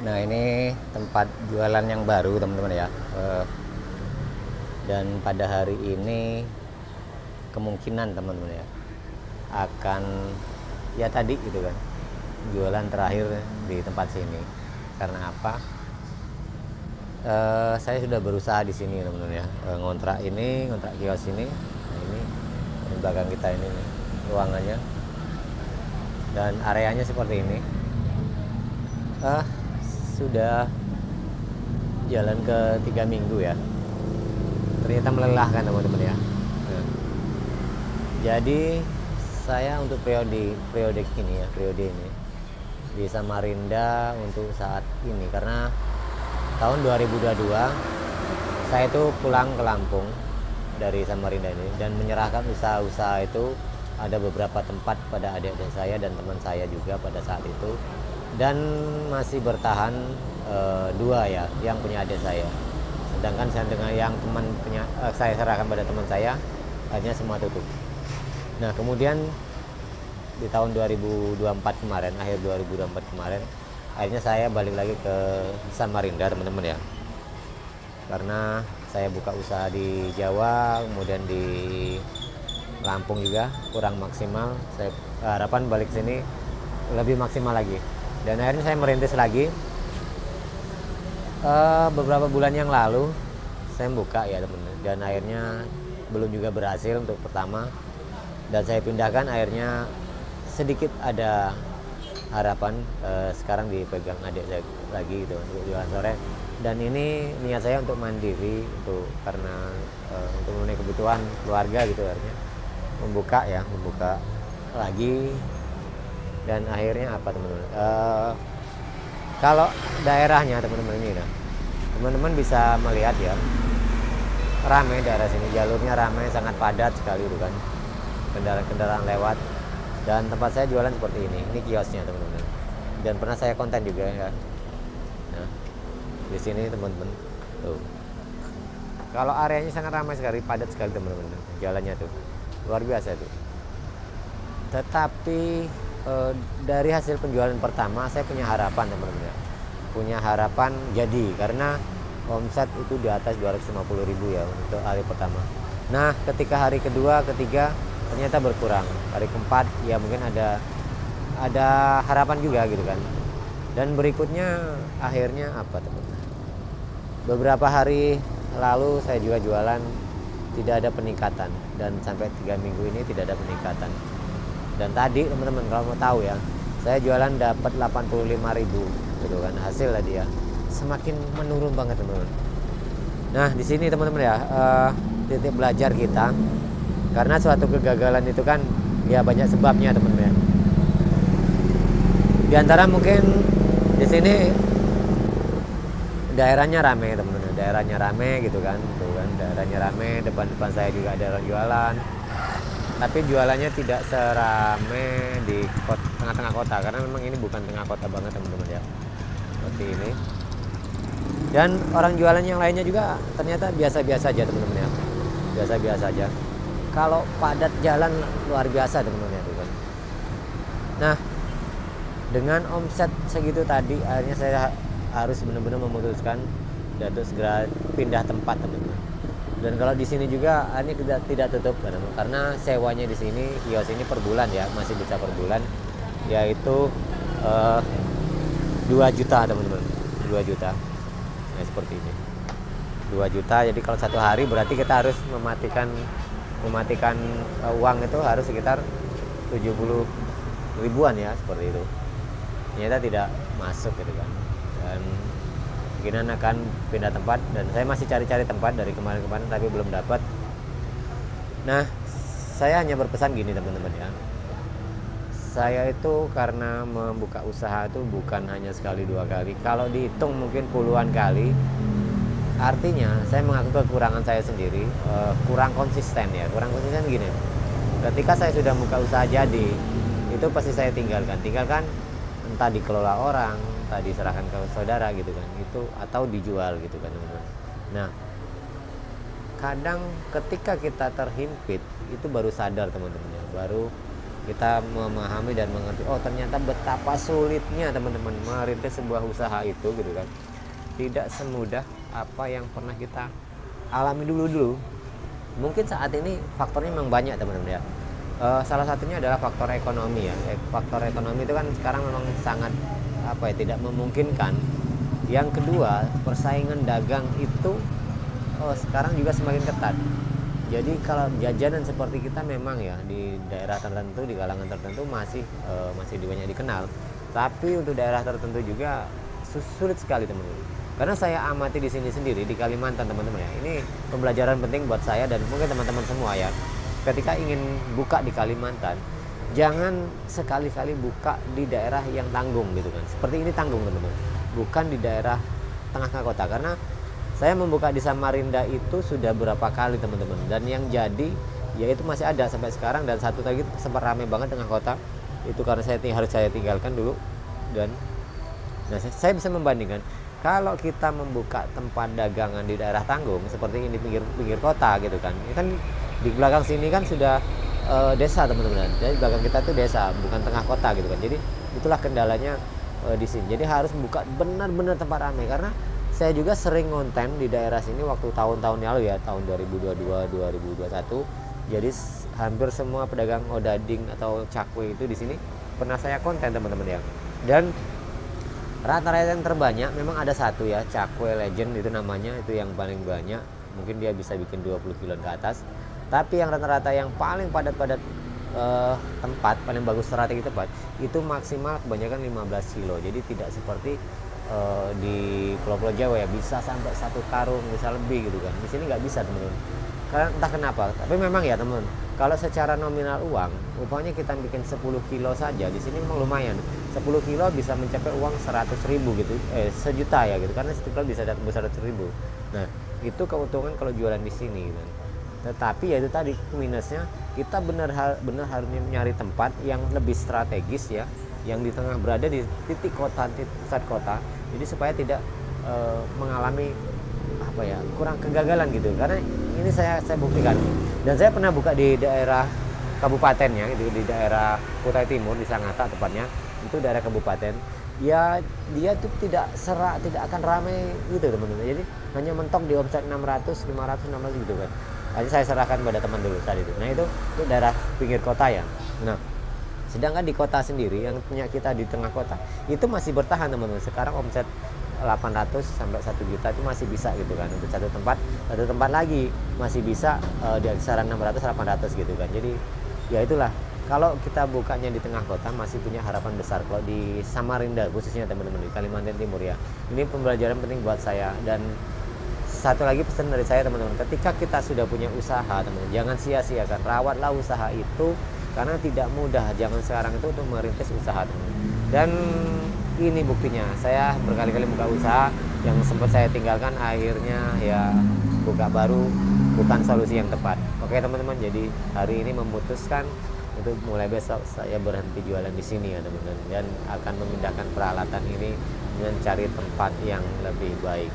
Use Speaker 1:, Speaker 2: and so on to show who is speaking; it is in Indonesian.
Speaker 1: Nah, ini tempat jualan yang baru teman-teman ya. Dan pada hari ini kemungkinan teman-teman ya akan ya tadi gitu kan, jualan terakhir di tempat sini. Karena apa? Saya sudah berusaha di sini teman-teman ya, ngontrak kios ini. Nah, ini di belakang kita ini nih, ruangannya dan areanya seperti ini. Sudah jalan ke 3 minggu ya, ternyata melelahkan teman-teman ya. Jadi saya untuk periode ini di Samarinda untuk saat ini, karena tahun 2022 saya itu pulang ke Lampung dari Samarinda ini dan menyerahkan usaha-usaha itu, ada beberapa tempat pada adik-adik saya dan teman saya juga pada saat itu, dan masih bertahan 2 ya yang punya adik saya, sedangkan saya dengan yang saya serahkan pada teman saya akhirnya semua tutup. Nah, kemudian di tahun 2024 kemarin, akhir 2024 kemarin, akhirnya saya balik lagi ke Samarinda teman-teman ya, karena saya buka usaha di Jawa, kemudian di Lampung juga kurang maksimal. Saya harapan balik sini lebih maksimal lagi, dan akhirnya saya merintis lagi. Beberapa bulan yang lalu saya buka ya teman-teman, dan akhirnya belum juga berhasil untuk pertama, dan saya pindahkan. Akhirnya sedikit ada harapan, sekarang dipegang adik saya lagi gitu untuk jualan sore. Dan ini niat saya untuk mandiri, karena untuk memenuhi kebutuhan keluarga gitu, akhirnya membuka lagi. Dan akhirnya apa teman-teman, kalau daerahnya teman-teman ini, nah, teman-teman bisa melihat ya, ramai daerah sini, jalurnya ramai, sangat padat sekali itu kan, kendaraan-kendaraan lewat. Dan tempat saya jualan seperti ini kiosnya teman-teman, dan pernah saya konten juga ya. Nah, di sini teman-teman tuh, kalau areanya sangat ramai sekali, padat sekali teman-teman, jalannya tuh luar biasa tuh. Tetapi dari hasil penjualan pertama saya punya harapan teman-teman ya, punya harapan jadi, karena omset itu di atas 250.000 ya untuk hari pertama. Nah, ketika hari kedua, ketiga ternyata berkurang, hari keempat ya mungkin ada harapan juga gitu kan. Dan berikutnya akhirnya apa teman-teman, beberapa hari lalu saya juga jualan, tidak ada peningkatan, dan sampai 3 minggu ini tidak ada peningkatan. Dan tadi teman-teman kalau mau tahu ya, saya jualan dapat 85.000 gitu kan, hasil lah dia semakin menurun banget teman-teman. Nah, di sini teman-teman ya, titik belajar kita, karena suatu kegagalan itu kan ya banyak sebabnya teman-teman. Di antara mungkin di sini daerahnya rame teman-teman, daerahnya rame gitu kan, tuh kan daerahnya rame, depan-depan saya juga ada orang jualan. Tapi jualannya tidak serame di tengah-tengah kota, karena memang ini bukan tengah kota banget teman-teman ya, seperti ini. Dan orang jualan yang lainnya juga ternyata biasa-biasa aja teman-teman ya, biasa-biasa aja. Kalau padat jalan luar biasa teman-teman ya, kan. Nah, dengan omset segitu tadi, akhirnya saya harus benar-benar memutuskan dan untuk segera pindah tempat teman-teman. Dan kalau di sini juga ini tidak tutup karena sewanya di sini kios ini per bulan ya, masih bisa per bulan, yaitu 2 juta teman-teman, 2 juta. Nah, seperti ini 2 juta. Jadi kalau satu hari berarti kita harus mematikan uang itu harus sekitar 70 ribuan ya, seperti itu. Ternyata tidak masuk gitu kan, dan kemungkinan akan pindah tempat, dan saya masih cari-cari tempat dari kemarin-kemarin tapi belum dapat. Nah, saya hanya berpesan gini teman-teman ya, saya itu karena membuka usaha itu bukan hanya sekali 2 kali, kalau dihitung mungkin puluhan kali. Artinya saya mengaku kekurangan saya sendiri, kurang konsisten ya. Kurang konsisten gini, ketika saya sudah buka usaha jadi, itu pasti saya tinggalkan, entah dikelola orang, entah diserahkan ke saudara gitu kan, itu atau dijual gitu kan teman-teman. Nah, kadang ketika kita terhimpit itu baru sadar teman-teman ya, baru kita memahami dan mengerti, oh ternyata betapa sulitnya teman-teman merintis sebuah usaha itu gitu kan. Tidak semudah apa yang pernah kita alami dulu. Mungkin saat ini faktornya memang banyak teman-teman ya. Salah satunya adalah faktor ekonomi ya. Faktor ekonomi itu kan sekarang memang sangat tidak memungkinkan. Yang kedua, persaingan dagang itu sekarang juga semakin ketat. Jadi kalau jajanan seperti kita memang ya di daerah tertentu, di kalangan tertentu masih banyak dikenal. Tapi untuk daerah tertentu juga sulit sekali teman-teman. Karena saya amati di sini sendiri di Kalimantan teman-teman ya. Ini pembelajaran penting buat saya dan mungkin teman-teman semua ya. Ketika ingin buka di Kalimantan, jangan sekali-kali buka di daerah yang tanggung gitu kan. Seperti ini tanggung teman-teman. Bukan di daerah tengah-tengah kota, karena saya membuka di Samarinda itu sudah berapa kali teman-teman, dan yang jadi yaitu masih ada sampai sekarang. Dan satu lagi sempat ramai banget tengah kota itu karena harus saya tinggalkan dulu. Dan saya bisa membandingkan kalau kita membuka tempat dagangan di daerah tanggung seperti ini, pinggir kota gitu kan. Ini kan di belakang sini kan sudah desa teman-teman. Jadi belakang kita tuh desa, bukan tengah kota gitu kan. Jadi itulah kendalanya di sini. Jadi harus membuka benar-benar tempat ramai, karena saya juga sering konten di daerah sini waktu tahun-tahun lalu ya, tahun 2022, 2021. Jadi hampir semua pedagang odading atau cakwe itu di sini pernah saya konten teman-teman ya. Dan rata-rata yang terbanyak memang ada satu ya, Cakwe Legend itu namanya, itu yang paling banyak. Mungkin dia bisa bikin 20 kilo ke atas. Tapi yang rata-rata yang paling padat tempat, paling bagus strategi tempat itu maksimal kebanyakan 15 kilo. Jadi tidak seperti di pulau-pulau Jawa ya bisa sampai 1 karung bisa lebih gitu kan. Di sini nggak bisa teman-teman, karena entah kenapa. Tapi memang ya teman, kalau secara nominal uang, upahnya kita bikin 10 kilo saja di sini memang lumayan. 10 kilo bisa mencapai uang 100.000 gitu, sejuta ya gitu, karena setiap kilo bisa dapat 100.000. Nah itu keuntungan kalau jualan di sini gitu. Tetapi ya itu tadi minusnya, kita benar harus nyari tempat yang lebih strategis ya, yang di tengah, berada di titik kota, titik pusat kota. Jadi supaya tidak mengalami kurang kegagalan gitu. Karena ini saya buktikan, dan saya pernah buka di daerah kabupatennya gitu, di daerah Kutai Timur, di Sangatta tepatnya, itu daerah kabupaten. Ya dia tuh tidak akan ramai gitu teman-teman. Jadi hanya mentok di omset 600, 500 gitu kan. Aja saya serahkan pada teman dulu tadi itu. Nah itu daerah pinggir kota ya. Nah sedangkan di kota sendiri yang punya kita di tengah kota itu masih bertahan teman-teman. Sekarang omset 800 sampai 1 juta itu masih bisa gitu kan, untuk satu tempat lagi masih bisa di kisaran 600 800 gitu kan. Jadi ya itulah, kalau kita bukanya di tengah kota masih punya harapan besar. Kalau di Samarinda khususnya teman-teman, di Kalimantan Timur ya, ini pembelajaran penting buat saya. Dan satu lagi pesan dari saya teman-teman, ketika kita sudah punya usaha teman-teman, jangan sia-siakan, rawatlah usaha itu, karena tidak mudah zaman sekarang itu untuk merintis usaha teman-teman. Dan ini buktinya, saya berkali-kali buka usaha yang sempat saya tinggalkan, akhirnya ya buka baru bukan solusi yang tepat. Oke teman-teman, jadi hari ini memutuskan untuk mulai besok saya berhenti jualan di sini ya teman-teman, dan akan memindahkan peralatan ini mencari tempat yang lebih baik.